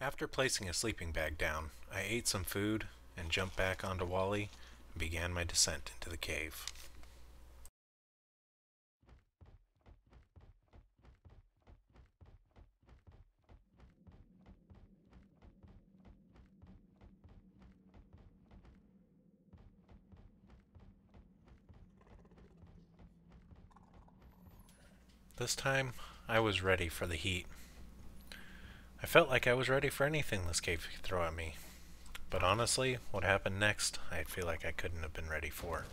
After placing a sleeping bag down, I ate some food and jumped back onto Wally and began my descent into the cave. This time, I was ready for the heat. I felt like I was ready for anything this cave could throw at me. But honestly, what happened next, I feel like I couldn't have been ready for.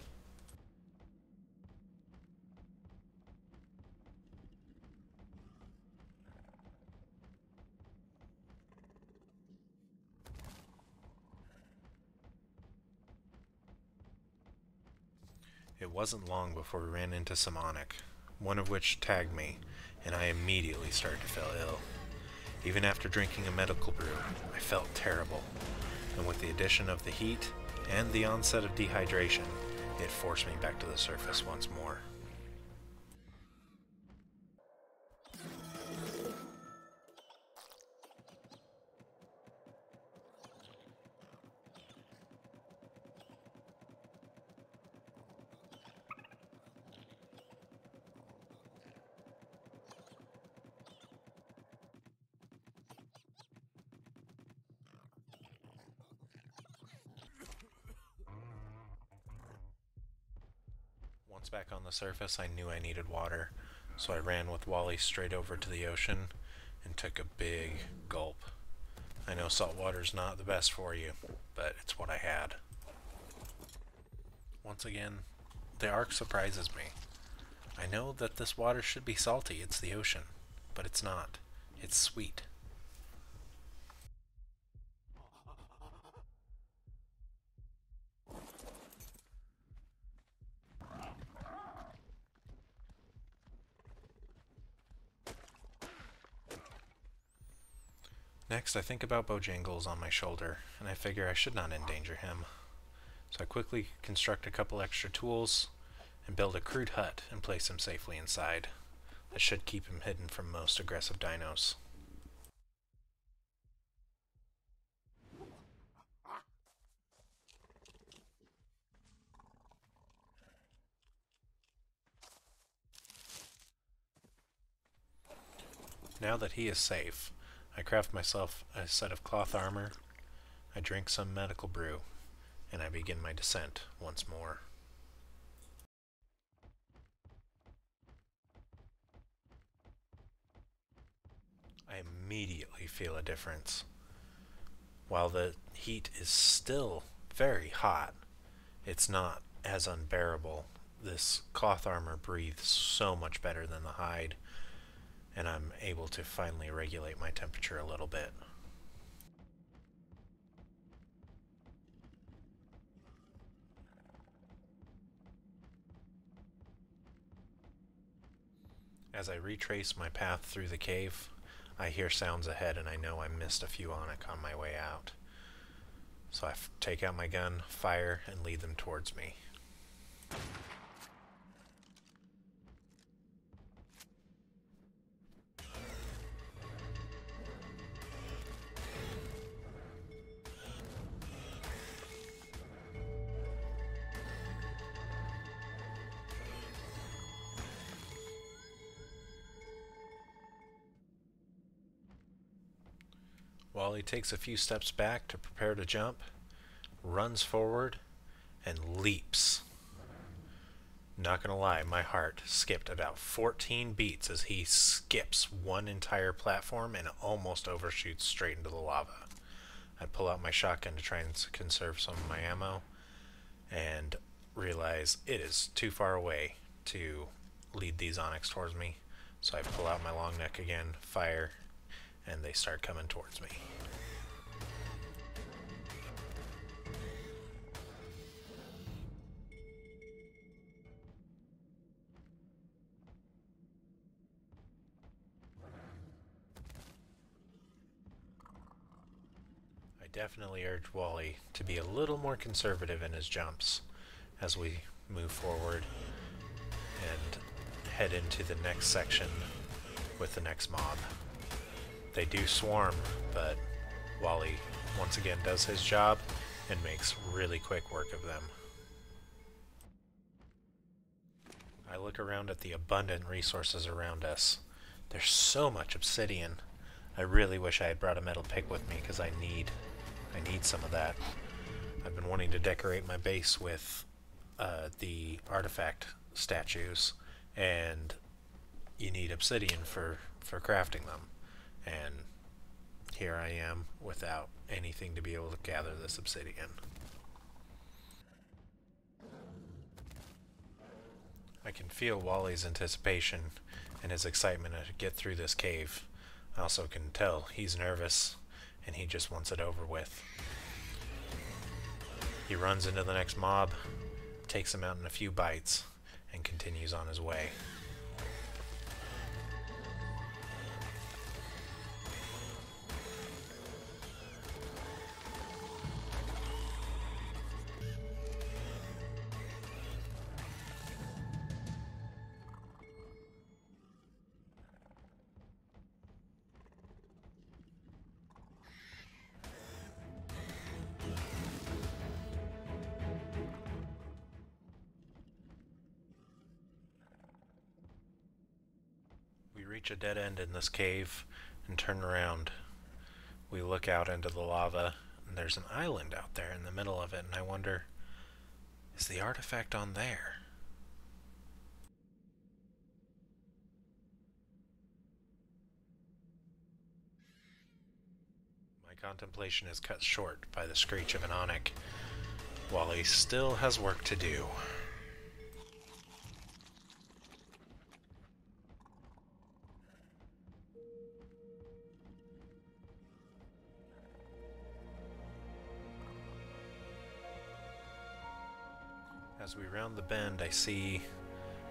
It wasn't long before we ran into some Onyx, one of which tagged me, and I immediately started to feel ill. Even after drinking a medical brew, I felt terrible, and with the addition of the heat and the onset of dehydration, it forced me back to the surface once more. Once back on the surface, I knew I needed water, so I ran with Wally straight over to the ocean and took a big gulp. I know salt water's not the best for you, but it's what I had. Once again, the arc surprises me. I know that this water should be salty, it's the ocean, but it's not. It's sweet. Next, I think about Bojangles on my shoulder, and I figure I should not endanger him. So I quickly construct a couple extra tools and build a crude hut and place him safely inside. That should keep him hidden from most aggressive dinos. Now that he is safe, I craft myself a set of cloth armor, I drink some medical brew, and I begin my descent once more. I immediately feel a difference. While the heat is still very hot, it's not as unbearable. This cloth armor breathes so much better than the hide, and I'm able to finally regulate my temperature a little bit. As I retrace my path through the cave, I hear sounds ahead and I know I missed a few Onyx on my way out. So I take out my gun, fire, and lead them towards me. Wally takes a few steps back to prepare to jump, runs forward, and leaps. Not gonna lie, my heart skipped about 14 beats as he skips one entire platform and almost overshoots straight into the lava. I pull out my shotgun to try and conserve some of my ammo, and realize it is too far away to lead these Onyx towards me. So I pull out my long neck again, fire, and they start coming towards me. I definitely urge Wally to be a little more conservative in his jumps as we move forward and head into the next section with the next mob. They do swarm, but Wally once again does his job and makes really quick work of them. I look around at the abundant resources around us. There's so much obsidian. I really wish I had brought a metal pick with me because I need some of that. I've been wanting to decorate my base with the artifact statues, and you need obsidian for crafting them. And here I am without anything to be able to gather this obsidian. I can feel Wally's anticipation and his excitement to get through this cave. I also can tell he's nervous and he just wants it over with. He runs into the next mob, takes him out in a few bites, and continues on his way. We reach a dead end in this cave and turn around. We look out into the lava, and there's an island out there in the middle of it, and I wonder, is the artifact on there? My contemplation is cut short by the screech of an Onyx. Wally still has work to do. As we round the bend, I see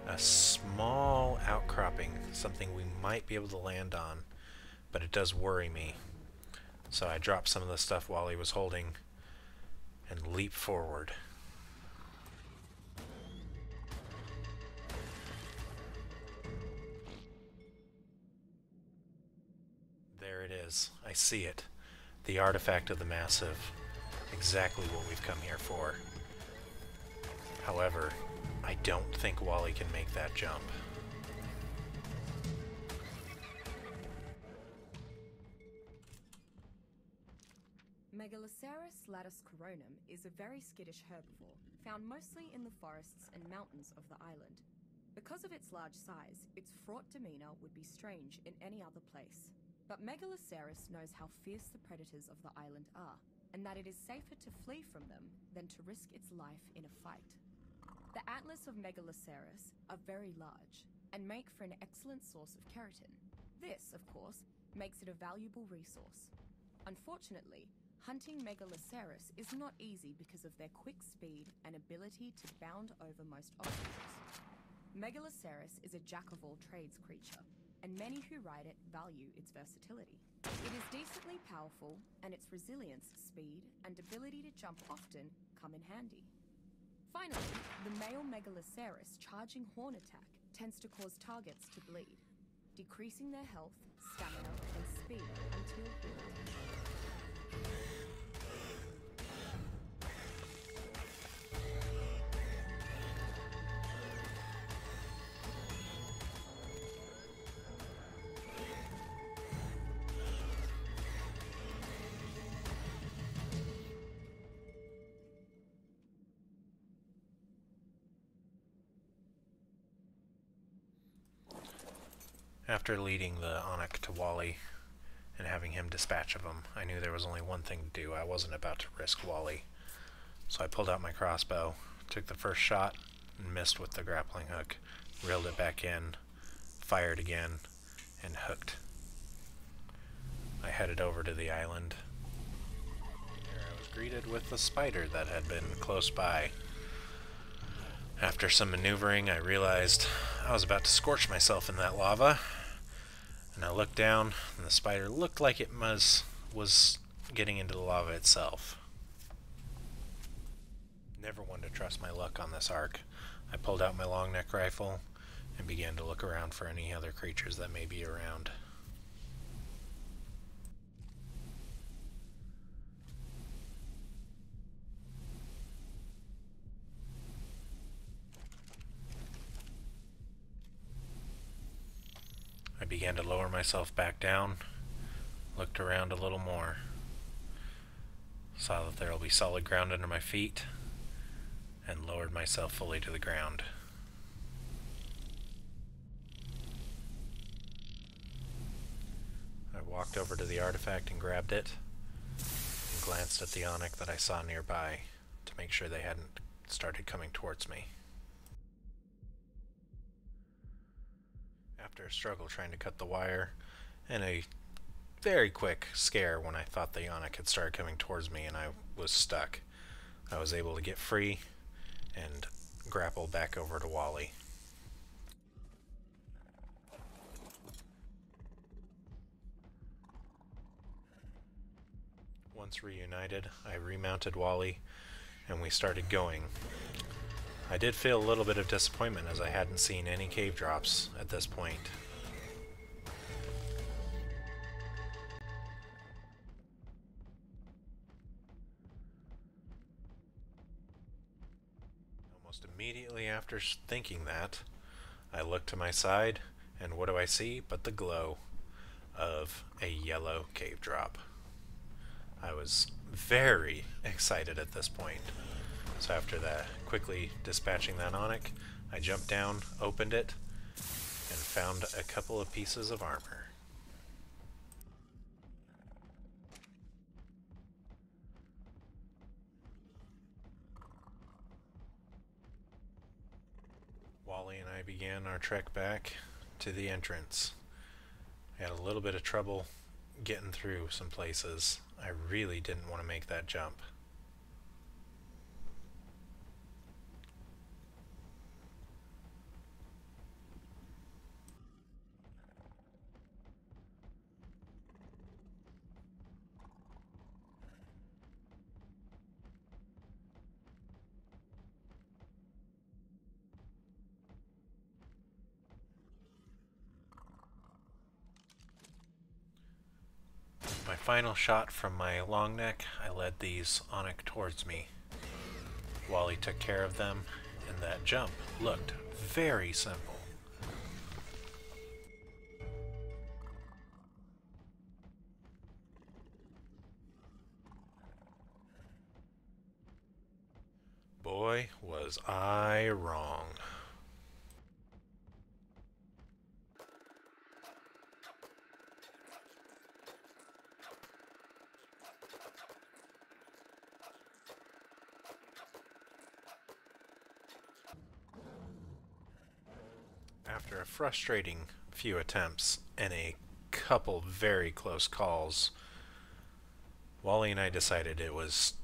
a small outcropping, something we might be able to land on, but it does worry me. So I drop some of the stuff Wally was holding and leap forward. There it is. I see it. The artifact of the Massive. Exactly what we've come here for. However, I don't think Wally can make that jump. Megaloceros latticecoronum is a very skittish herbivore, found mostly in the forests and mountains of the island. Because of its large size, its fraught demeanor would be strange in any other place. But Megaloceros knows how fierce the predators of the island are, and that it is safer to flee from them than to risk its life in a fight. The antlers of Megaloceros are very large and make for an excellent source of keratin. This, of course, makes it a valuable resource. Unfortunately, hunting Megaloceros is not easy because of their quick speed and ability to bound over most obstacles. Megaloceros is a jack-of-all-trades creature, and many who ride it value its versatility. It is decently powerful, and its resilience, speed, and ability to jump often come in handy. Finally, the male Megaloceros charging horn attack tends to cause targets to bleed, decreasing their health, stamina, and speed until healed. After leading the Onyx to Wally and having him dispatch of him, I knew there was only one thing to do. I wasn't about to risk Wally. So I pulled out my crossbow, took the first shot, and missed with the grappling hook, reeled it back in, fired again, and hooked. I headed over to the island. There I was greeted with the spider that had been close by. After some maneuvering, I realized I was about to scorch myself in that lava. And I looked down, and the spider looked like it was getting into the lava itself. Never one to trust my luck on this arc. I pulled out my long neck rifle and began to look around for any other creatures that may be around. I began to lower myself back down, looked around a little more, saw that there will be solid ground under my feet, and lowered myself fully to the ground. I walked over to the artifact and grabbed it, and glanced at the Onyx that I saw nearby to make sure they hadn't started coming towards me. After a struggle trying to cut the wire, and a very quick scare when I thought the Onyx had started coming towards me and I was stuck, I was able to get free and grapple back over to Wally. Once reunited, I remounted Wally and we started going. I did feel a little bit of disappointment as I hadn't seen any cave drops at this point. Almost immediately after thinking that, I look to my side, and what do I see but the glow of a yellow cave drop. I was very excited at this point. So after that, quickly dispatching that Onyx, I jumped down, opened it, and found a couple of pieces of armor. Wally and I began our trek back to the entrance. I had a little bit of trouble getting through some places. I really didn't want to make that jump. My final shot from my long neck, I led these Onyx towards me. Wally took care of them, and that jump looked very simple. Boy, was I wrong. After a frustrating few attempts and a couple very close calls, Wally and I decided it was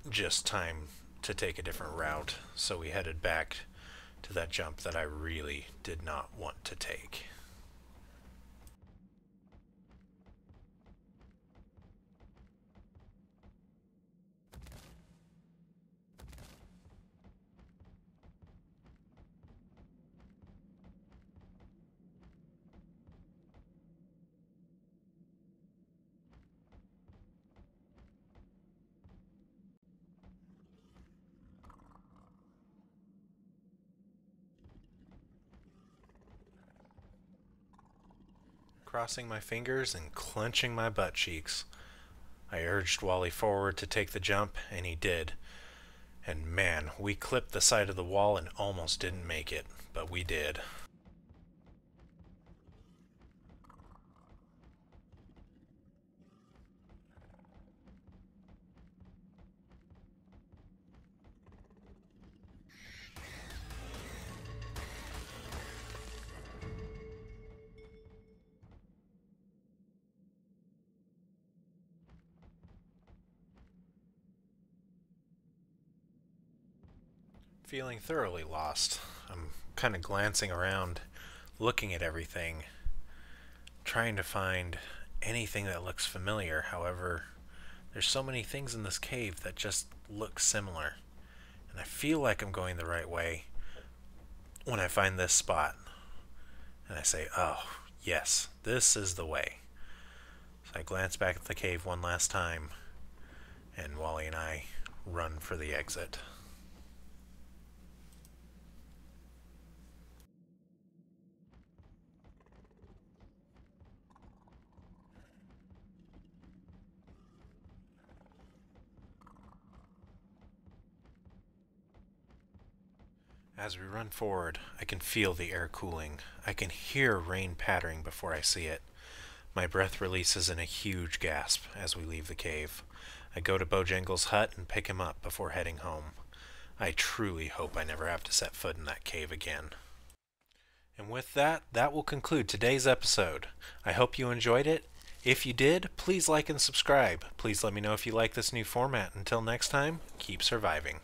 just time to take a different route, so we headed back to that jump that I really did not want to take. Crossing my fingers and clenching my butt cheeks, I urged Wally forward to take the jump, and he did. And man, we clipped the side of the wall and almost didn't make it, but we did. Feeling thoroughly lost. I'm kind of glancing around, looking at everything, trying to find anything that looks familiar. However, there's so many things in this cave that just look similar. And I feel like I'm going the right way when I find this spot. And I say, oh, yes, this is the way. So I glance back at the cave one last time, and Wally and I run for the exit. As we run forward, I can feel the air cooling. I can hear rain pattering before I see it. My breath releases in a huge gasp as we leave the cave. I go to Bojangles' hut and pick him up before heading home. I truly hope I never have to set foot in that cave again. And with that, that will conclude today's episode. I hope you enjoyed it. If you did, please like and subscribe. Please let me know if you like this new format. Until next time, keep surviving.